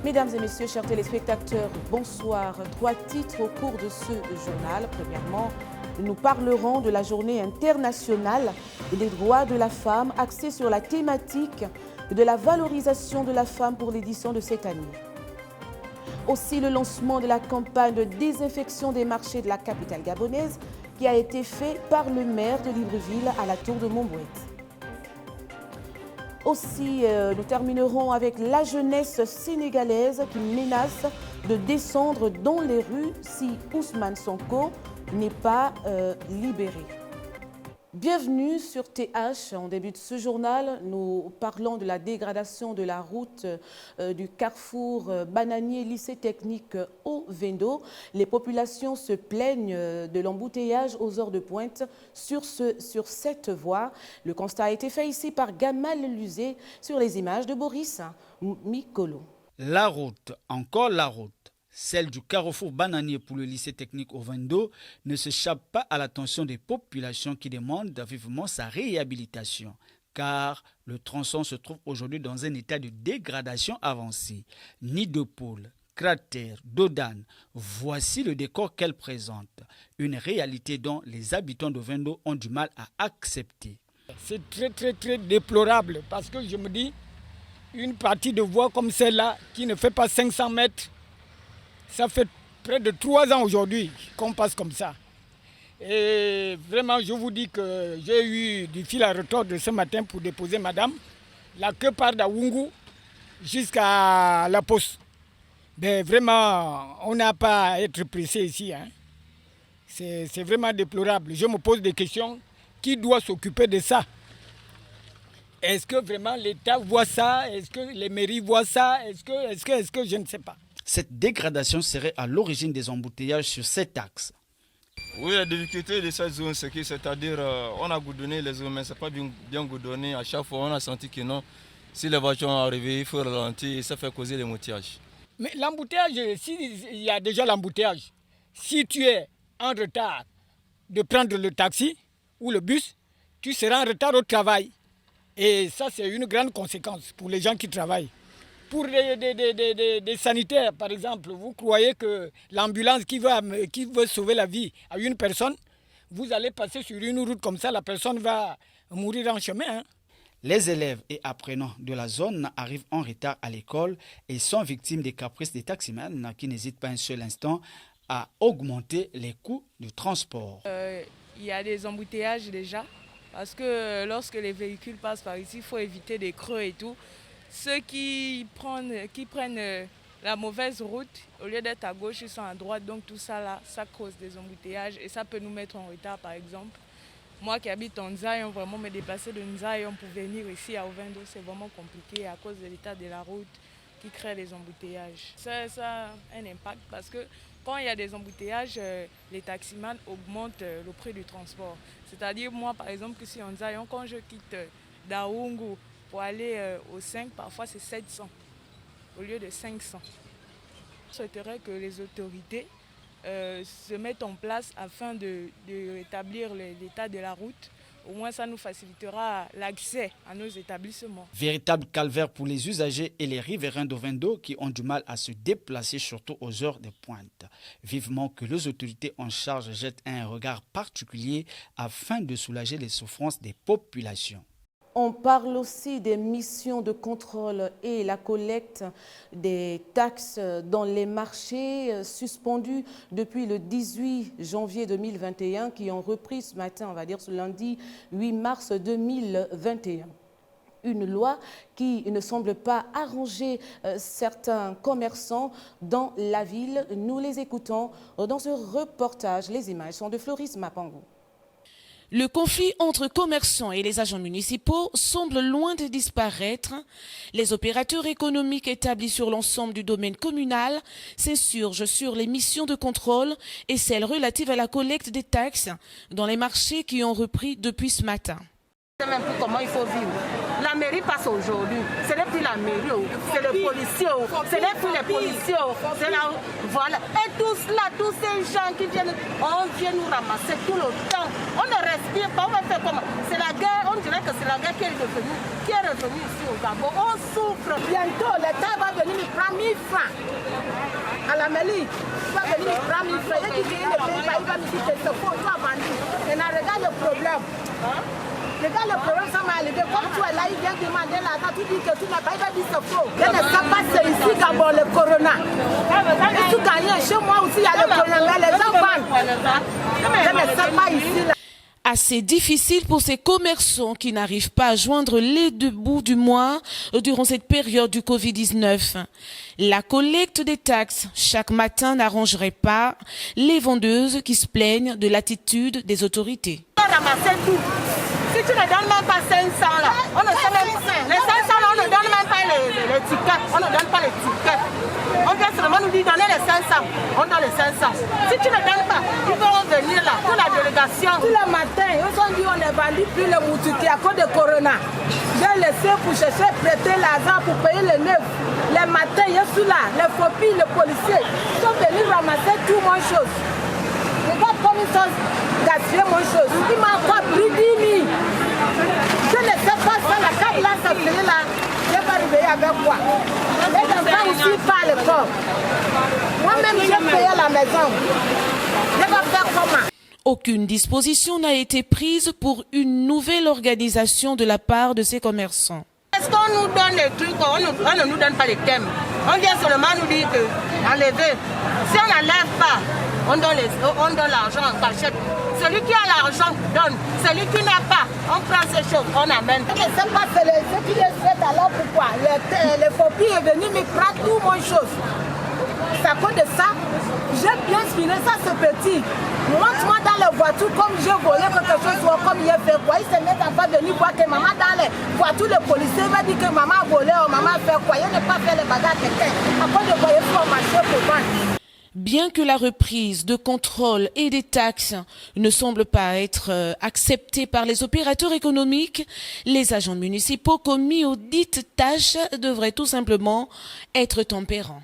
Mesdames et messieurs, chers téléspectateurs, bonsoir. 3 titres au cours de ce journal. Premièrement, nous parlerons de la journée internationale des droits de la femme axée sur la thématique de la valorisation de la femme pour l'édition de cette année. Aussi le lancement de la campagne de désinfection des marchés de la capitale gabonaise qui a été fait par le maire de Libreville à la Tour de Montbouette. Aussi, nous terminerons avec la jeunesse sénégalaise qui menace de descendre dans les rues si Ousmane Sonko n'est pas libéré. Bienvenue sur TH. En début de ce journal, nous parlons de la dégradation de la route du carrefour bananier lycée technique au Vendo. Les populations se plaignent de l'embouteillage aux heures de pointe sur cette voie. Le constat a été fait ici par Gamal Luzé sur les images de Boris Mikolo. La route, encore la route. Celle du carrefour bananier pour le lycée technique au Vendo ne s'échappe pas à l'attention des populations qui demandent vivement sa réhabilitation. Car le tronçon se trouve aujourd'hui dans un état de dégradation avancée. Nid de poules, cratères, d'odane, voici le décor qu'elle présente. Une réalité dont les habitants de Vendo ont du mal à accepter. C'est très déplorable parce que je me dis, une partie de voie comme celle-là qui ne fait pas 500 mètres, ça fait près de 3 ans aujourd'hui qu'on passe comme ça. Et vraiment, je vous dis que j'ai eu du fil à retordre ce matin pour déposer madame. La queue part d'Awungu jusqu'à la poste. Mais vraiment, on n'a pas à être pressé ici. Hein. C'est vraiment déplorable. Je me pose des questions. Qui doit s'occuper de ça? Est-ce que vraiment l'État voit ça? Est-ce que les mairies voient ça? Est-ce que je ne sais pas. Cette dégradation serait à l'origine des embouteillages sur cet axe. Oui, la difficulté de cette zone, c'est-à-dire on a goudonné les zones, mais ce n'est pas bien goudonné. À chaque fois, on a senti que non, si les voitures sont arrivées, il faut ralentir et ça fait causer l'embouteillage. Mais l'embouteillage, s'il y a déjà l'embouteillage, si tu es en retard de prendre le taxi ou le bus, tu seras en retard au travail. Et ça, c'est une grande conséquence pour les gens qui travaillent. Pour des sanitaires, par exemple, vous croyez que l'ambulance qui veut sauver la vie à une personne, vous allez passer sur une route comme ça, la personne va mourir en chemin. Hein. Les élèves et apprenants de la zone arrivent en retard à l'école et sont victimes des caprices des taximans qui n'hésitent pas un seul instant à augmenter les coûts du transport. Il y a des embouteillages déjà, parce que lorsque les véhicules passent par ici, il faut éviter des creux et tout. Ceux qui prennent la mauvaise route, au lieu d'être à gauche, ils sont à droite. Donc tout ça, là, ça cause des embouteillages et ça peut nous mettre en retard, par exemple. Moi qui habite en Nzayon, vraiment me déplacer de Nzayon pour venir ici à Ovendo, c'est vraiment compliqué à cause de l'état de la route qui crée les embouteillages. Ça a un impact parce que quand il y a des embouteillages, les taximans augmentent le prix du transport. C'est-à-dire moi, par exemple, ici en Nzayon, quand je quitte Daoungu, pour aller au 5, parfois c'est 700 au lieu de 500. Je souhaiterais que les autorités se mettent en place afin de rétablir l'état de la route. Au moins, ça nous facilitera l'accès à nos établissements. Véritable calvaire pour les usagers et les riverains d'Ovendo qui ont du mal à se déplacer, surtout aux heures de pointe. Vivement que les autorités en charge jettent un regard particulier afin de soulager les souffrances des populations. On parle aussi des missions de contrôle et la collecte des taxes dans les marchés suspendus depuis le 18 janvier 2021 qui ont repris ce matin, on va dire ce lundi 8 mars 2021. Une loi qui ne semble pas arranger certains commerçants dans la ville. Nous les écoutons dans ce reportage. Les images sont de Floris Mapango. Le conflit entre commerçants et les agents municipaux semble loin de disparaître. Les opérateurs économiques établis sur l'ensemble du domaine communal s'insurgent sur les missions de contrôle et celles relatives à la collecte des taxes dans les marchés qui ont repris depuis ce matin. Même comment il faut vivre. La mairie passe aujourd'hui. Ce n'est plus la mairie, c'est les policiers. Ce n'est plus les policiers. C'est là, voilà. Et tous là, tous ces gens qui viennent, on vient nous ramasser tout le temps. On ne respire pas. On va faire comment? C'est la guerre. On dirait que c'est la guerre qui est revenue ici au Gabon. On souffre. Bientôt, l'État va venir nous prendre 1000 francs à la mairie. Il va venir nous prendre 1000 francs. Et qui ne paye pas, il va nous dire que c'est faux, toi bandit. Et on regarde le problème. Regarde le problème, ça m'est arrivé. Comme tu es là, il vient demander l'argent, tu dis que tu n'as pas, il va dire c'est faux. Je ne sais pas, c'est ici Gabon, le corona. Et tout gagné, chez moi aussi, il y a le corona, mais les gens vendent. Je ne sais pas ici. Là. Assez difficile pour ces commerçants qui n'arrivent pas à joindre les deux bouts du mois durant cette période du Covid-19. La collecte des taxes chaque matin n'arrangerait pas les vendeuses qui se plaignent de l'attitude des autorités. Ramasser tout. Si tu ne donnes même pas 500 là, on ne sait même pas. Les 500 là, on ne donne même pas les tickets. On ne donne pas les tickets. On vient seulement nous dire donnez les 500. On donne les 500. Si tu ne donnes pas, ils vont venir là, pour la délégation. Tout le matin, ils ont dit on ne vendit plus le moutouki à cause de Corona. J'ai laissé pour chercher prêter l'argent pour payer les neufs. Les matins, je suis là, les fopis, les policiers, ils sont venus ramasser tout mon chose. Regarde comme ils sont gaspillés mon chose. Il m'a encore pris 10 000. Je ne sais pas ça, la carte là, ça fait là. Je vais arriver avec quoi? Les enfants aussi parlent fort. Moi-même, j'ai payé la maison. Je vais faire comment? Aucune disposition n'a été prise pour une nouvelle organisation de la part de ces commerçants. Est-ce qu'on nous donne les trucs, on ne nous donne pas les thèmes? On vient seulement nous dire que enlever. Si on n'enlève pas, on donne l'argent en cachette. Celui qui a l'argent donne. Celui qui n'a pas, on prend ces choses, on amène. Je ne sais pas ce qui est fait alors pourquoi. Le fopie est venu me prendre tout mon chose. C'est à cause de ça, j'ai bien fini ça, c'est petit. Montre-moi dans la voiture comme j'ai volé quelque chose ou comme il a fait quoi. Il se met en pas venir voir que maman dans les voitures, le policier va dire que maman a volé ou maman a fait quoi. Il n'a pas fait les bagages à quelqu'un. À cause de quoi il faut marcher pour vendre. Bien que la reprise de contrôle et des taxes ne semble pas être acceptée par les opérateurs économiques, les agents municipaux commis aux dites tâches devraient tout simplement être tempérants.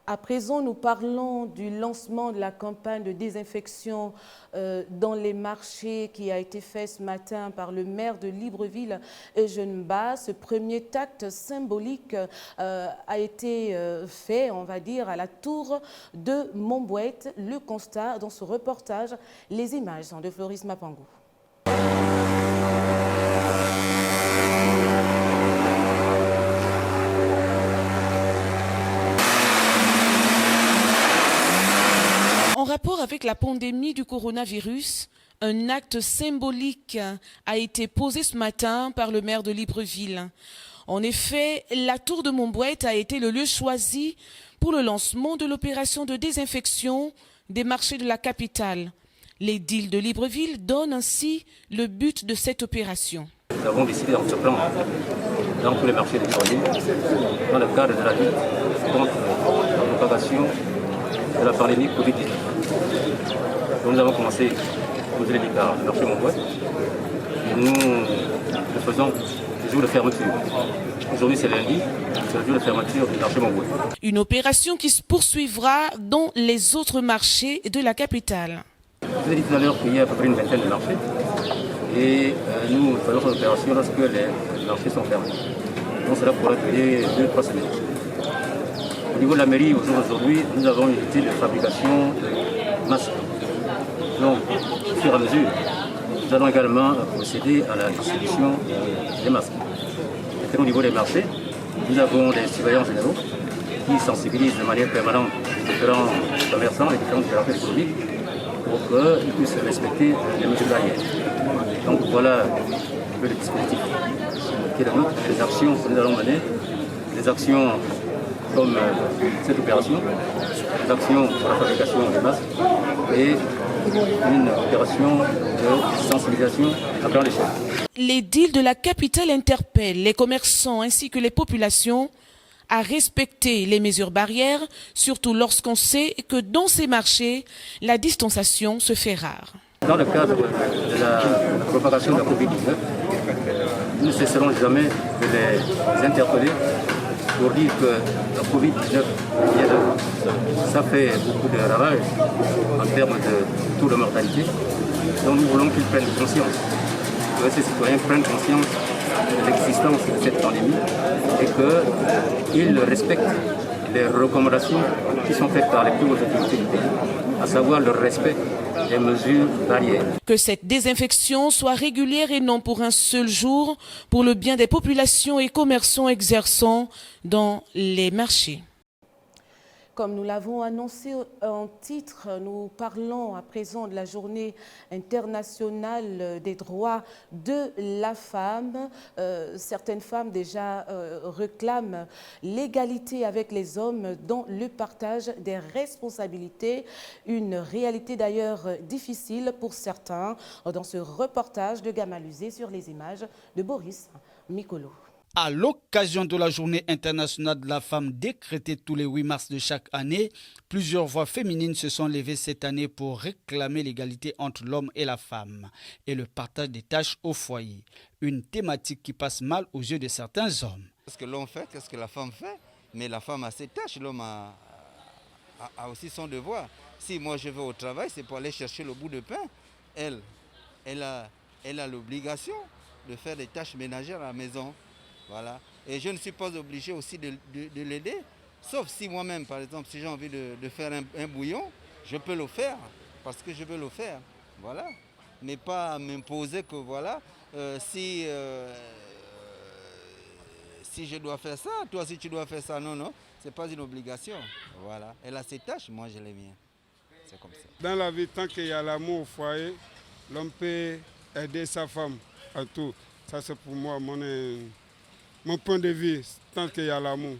À présent, nous parlons du lancement de la campagne de désinfection dans les marchés qui a été fait ce matin par le maire de Libreville, Eugène Bas. Ce premier acte symbolique a été fait, on va dire, à la tour de Montbouette. Le constat dans ce reportage, les images sont de Floris Mapangou. En rapport avec la pandémie du coronavirus, un acte symbolique a été posé ce matin par le maire de Libreville. En effet, la tour de Montbouette a été le lieu choisi pour le lancement de l'opération de désinfection des marchés de la capitale. L'édile de Libreville donne ainsi le but de cette opération. Nous avons décidé d'entreprendre dans tous les marchés de Libreville, dans le cadre de la lutte contre la propagation de la pandémie Covid-19. Nous avons commencé au le marché Montbouette. Nous le faisons le jour de fermeture. Aujourd'hui c'est lundi, c'est le jour de fermeture du marché Montbouette. Une opération qui se poursuivra dans les autres marchés de la capitale. Je vous ai dit tout à l'heure qu'il y a à peu près une vingtaine de marchés et nous faisons cette opération lorsque les marchés sont fermés. Donc cela pourrait durer 2-3 semaines. Au niveau de la mairie, aujourd'hui, nous avons une unité de fabrication de masques. Donc, au fur et à mesure, nous allons également procéder à la distribution des masques. Et au niveau des marchés, nous avons des surveillants généraux qui sensibilisent de manière permanente les différents commerçants, les différents opérateurs économiques pour qu'ils puissent respecter les mesures barrières. Donc voilà un peu le dispositif qui est le nôtre, les actions que nous allons mener, les actions comme cette opération, des actions sur la fabrication des masques et une opération de sensibilisation à grande échelle. L'édile de la capitale interpelle les commerçants ainsi que les populations à respecter les mesures barrières, surtout lorsqu'on sait que dans ces marchés, la distanciation se fait rare. Dans le cadre de la propagation de la Covid-19, nous ne cesserons jamais de les interpeller pour dire que la Covid-19 est là. Ça fait beaucoup de ravages en termes de taux de mortalité. Donc nous voulons qu'ils prennent conscience, que ces citoyens prennent conscience de l'existence de cette pandémie et qu'ils respectent les recommandations qui sont faites par les plus hautes autorités du pays, à savoir le respect des mesures barrières. Que cette désinfection soit régulière et non pour un seul jour, pour le bien des populations et commerçants exerçant dans les marchés. Comme nous l'avons annoncé en titre, nous parlons à présent de la journée internationale des droits de la femme. Certaines femmes déjà réclament l'égalité avec les hommes dans le partage des responsabilités. Une réalité d'ailleurs difficile pour certains dans ce reportage de Gamaluzé sur les images de Boris Mikolo. À l'occasion de la journée internationale de la femme décrétée tous les 8 mars de chaque année, plusieurs voix féminines se sont levées cette année pour réclamer l'égalité entre l'homme et la femme et le partage des tâches au foyer. Une thématique qui passe mal aux yeux de certains hommes. Qu'est-ce que l'homme fait, qu'est-ce que la femme fait? Mais la femme a ses tâches, l'homme a aussi son devoir. Si moi je vais au travail, c'est pour aller chercher le bout de pain. Elle a l'obligation de faire des tâches ménagères à la maison. Voilà. Et je ne suis pas obligé aussi de l'aider, sauf si moi-même, par exemple, si j'ai envie de faire un bouillon, je peux le faire, parce que je veux le faire. Voilà. Mais pas m'imposer que, voilà, si je dois faire ça, toi si tu dois faire ça, non, c'est pas une obligation. Voilà. Elle a ses tâches, moi j'ai les miennes. C'est comme ça. Dans la vie, tant qu'il y a l'amour au foyer, l'homme peut aider sa femme à tout. Ça c'est pour moi mon point de vue, tant qu'il y a l'amour.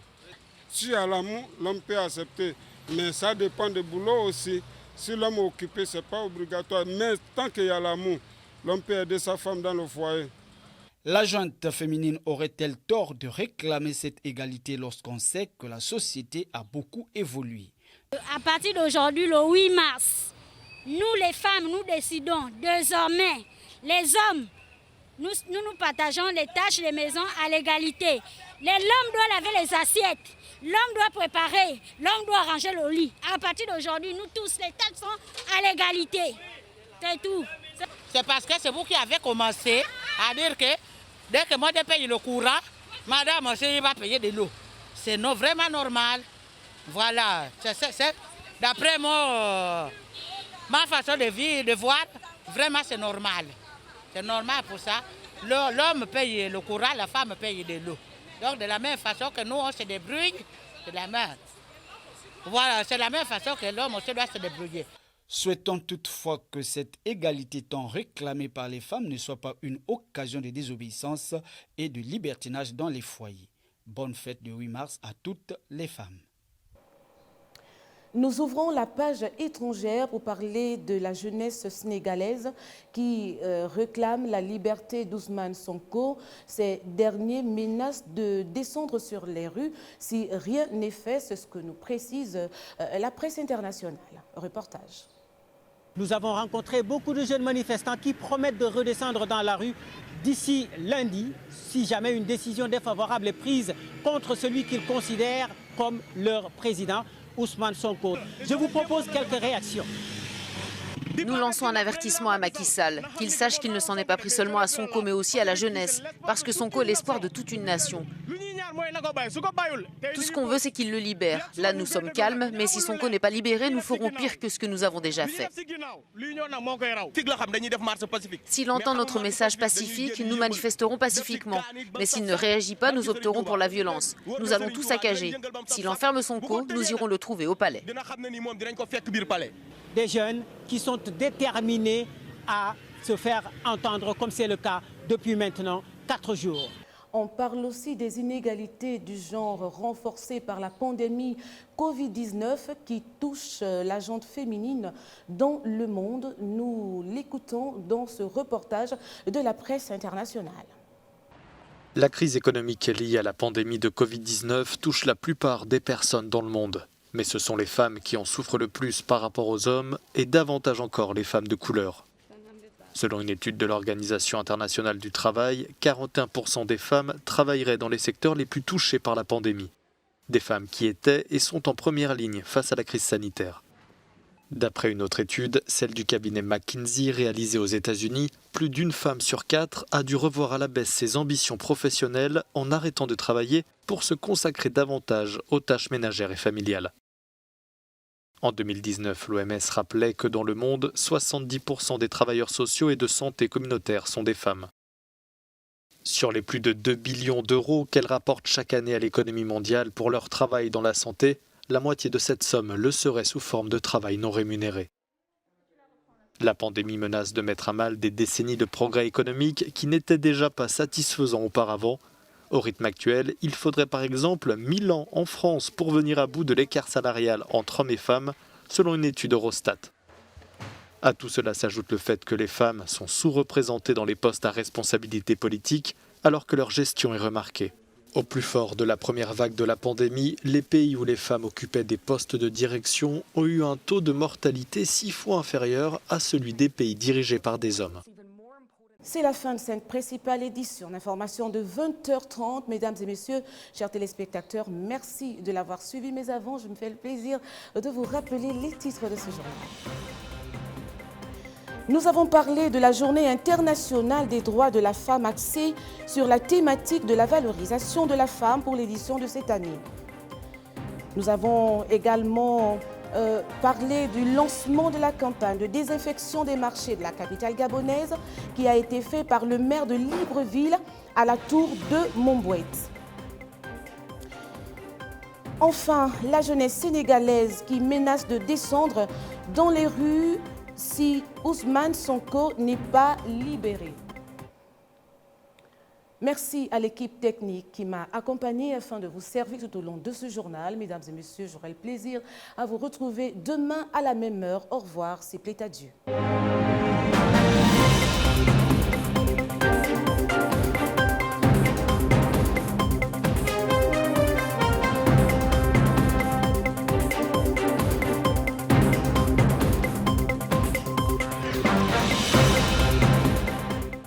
S'il y a l'amour, l'homme peut accepter. Mais ça dépend du boulot aussi. Si l'homme est occupé, ce n'est pas obligatoire. Mais tant qu'il y a l'amour, l'homme peut aider sa femme dans le foyer. La junte féminine aurait-elle tort de réclamer cette égalité lorsqu'on sait que la société a beaucoup évolué? À partir d'aujourd'hui, le 8 mars, nous les femmes, nous décidons désormais, les hommes, nous partageons les tâches des maisons à l'égalité. L'homme doit laver les assiettes, l'homme doit préparer, l'homme doit ranger le lit. À partir d'aujourd'hui, nous tous, les tâches sont à l'égalité. C'est tout. C'est parce que c'est vous qui avez commencé à dire que dès que moi je paye le courant, madame aussi va payer de l'eau. C'est vraiment normal. Voilà. D'après ma façon de vivre, de voir, vraiment c'est normal. C'est normal pour ça. L'homme paye le courant, la femme paye de l'eau. Donc de la même façon que nous on se débrouille, c'est la même. Voilà, c'est la même façon que l'homme aussi doit se débrouiller. Souhaitons toutefois que cette égalité tant réclamée par les femmes ne soit pas une occasion de désobéissance et de libertinage dans les foyers. Bonne fête de 8 mars à toutes les femmes. Nous ouvrons la page étrangère pour parler de la jeunesse sénégalaise qui réclame la liberté d'Ousmane Sonko. Ces derniers menacent de descendre sur les rues si rien n'est fait. C'est ce que nous précise la presse internationale. Reportage. Nous avons rencontré beaucoup de jeunes manifestants qui promettent de redescendre dans la rue d'ici lundi, si jamais une décision défavorable est prise contre celui qu'ils considèrent comme leur président, Ousmane Sonko. Je vous propose quelques réactions. Nous lançons un avertissement à Macky Sall, qu'il sache qu'il ne s'en est pas pris seulement à Sonko mais aussi à la jeunesse, parce que Sonko est l'espoir de toute une nation. Tout ce qu'on veut, c'est qu'il le libère. Là, nous sommes calmes, mais si Sonko n'est pas libéré, nous ferons pire que ce que nous avons déjà fait. S'il entend notre message pacifique, nous manifesterons pacifiquement. Mais s'il ne réagit pas, nous opterons pour la violence. Nous allons tout saccager. S'il enferme Sonko, nous irons le trouver au palais. Des jeunes qui sont déterminés à se faire entendre, comme c'est le cas depuis maintenant 4 jours. On parle aussi des inégalités du genre renforcées par la pandémie Covid-19 qui touche la gente féminine dans le monde. Nous l'écoutons dans ce reportage de la presse internationale. La crise économique liée à la pandémie de Covid-19 touche la plupart des personnes dans le monde. Mais ce sont les femmes qui en souffrent le plus par rapport aux hommes et davantage encore les femmes de couleur. Selon une étude de l'Organisation internationale du travail, 41% des femmes travailleraient dans les secteurs les plus touchés par la pandémie. Des femmes qui étaient et sont en première ligne face à la crise sanitaire. D'après une autre étude, celle du cabinet McKinsey réalisée aux États-Unis, plus d'une femme sur 4 a dû revoir à la baisse ses ambitions professionnelles en arrêtant de travailler pour se consacrer davantage aux tâches ménagères et familiales. En 2019, l'OMS rappelait que dans le monde, 70% des travailleurs sociaux et de santé communautaire sont des femmes. Sur les plus de 2 billions d'euros qu'elles rapportent chaque année à l'économie mondiale pour leur travail dans la santé, la moitié de cette somme le serait sous forme de travail non rémunéré. La pandémie menace de mettre à mal des décennies de progrès économiques qui n'étaient déjà pas satisfaisants auparavant. Au rythme actuel, il faudrait par exemple 1000 ans en France pour venir à bout de l'écart salarial entre hommes et femmes, selon une étude Eurostat. À tout cela s'ajoute le fait que les femmes sont sous-représentées dans les postes à responsabilité politique, alors que leur gestion est remarquée. Au plus fort de la première vague de la pandémie, les pays où les femmes occupaient des postes de direction ont eu un taux de mortalité 6 fois inférieur à celui des pays dirigés par des hommes. C'est la fin de cette principale édition d'information de 20h30. Mesdames et messieurs, chers téléspectateurs, merci de l'avoir suivi. Mais avant, je me fais le plaisir de vous rappeler les titres de ce journal. Nous avons parlé de la Journée internationale des droits de la femme axée sur la thématique de la valorisation de la femme pour l'édition de cette année. Nous avons également parlé du lancement de la campagne de désinfection des marchés de la capitale gabonaise qui a été fait par le maire de Libreville à la tour de Montbouette. Enfin, la jeunesse sénégalaise qui menace de descendre dans les rues si Ousmane Sonko n'est pas libéré. Merci à l'équipe technique qui m'a accompagné afin de vous servir tout au long de ce journal. Mesdames et messieurs, j'aurai le plaisir à vous retrouver demain à la même heure. Au revoir, c'est plaît à Dieu.